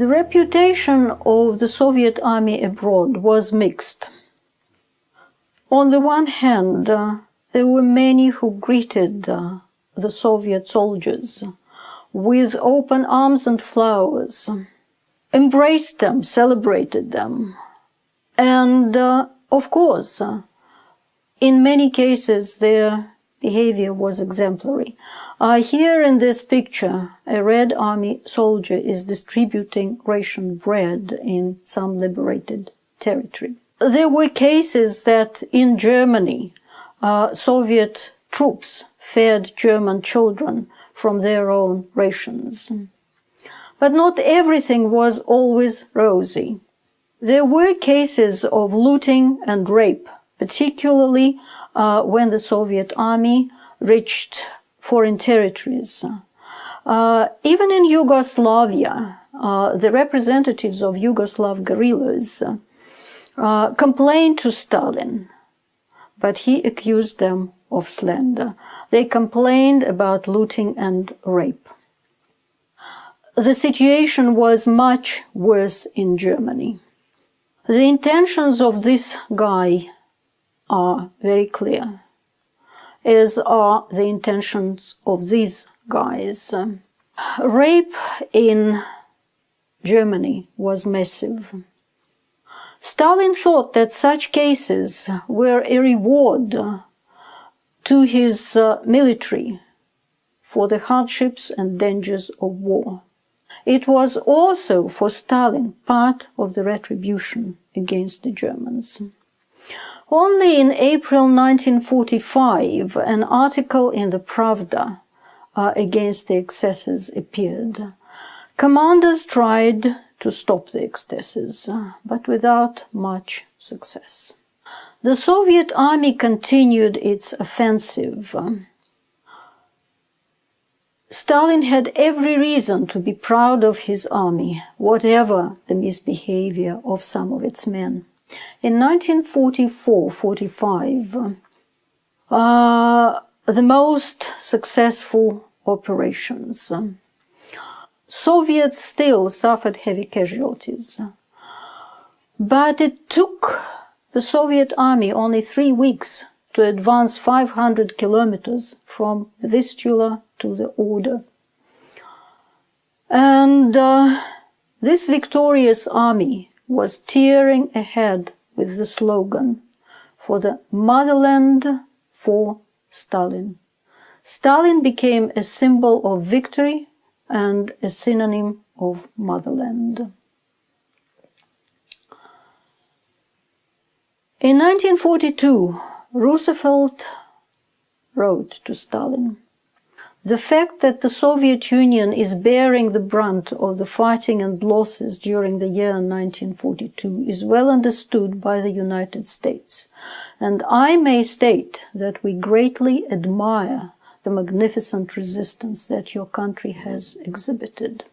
The reputation of the Soviet army abroad was mixed. On the one hand, there were many who greeted the Soviet soldiers with open arms and flowers, embraced them, celebrated them, and of course, in many cases, their behavior was exemplary. Here in this picture, a Red Army soldier is distributing ration bread in some liberated territory. There were cases that in Germany, Soviet troops fed German children from their own rations. But not everything was always rosy. There were cases of looting and rape, particularly when the Soviet army reached foreign territories. Even in Yugoslavia, the representatives of Yugoslav guerrillas complained to Stalin, but he accused them of slander. They complained about looting and rape. The situation was much worse in Germany. The intentions of this guy are very clear, as are the intentions of these guys. Rape in Germany was massive. Stalin thought that such cases were a reward to his military for the hardships and dangers of war. It was also for Stalin part of the retribution against the Germans. Only in April 1945, an article in the Pravda against the excesses appeared. Commanders tried to stop the excesses, but without much success. The Soviet army continued its offensive. Stalin had every reason to be proud of his army, whatever the misbehavior of some of its men. In 1944-45, the most successful operations, Soviets still suffered heavy casualties, but it took the Soviet army only 3 weeks to advance 500 kilometers from the Vistula to the Oder. And this victorious army was tearing ahead with the slogan, "For the motherland, for Stalin." Stalin became a symbol of victory and a synonym of motherland. In 1942, Roosevelt wrote to Stalin, "The fact that the Soviet Union is bearing the brunt of the fighting and losses during the year 1942 is well understood by the United States, and I may state that we greatly admire the magnificent resistance that your country has exhibited."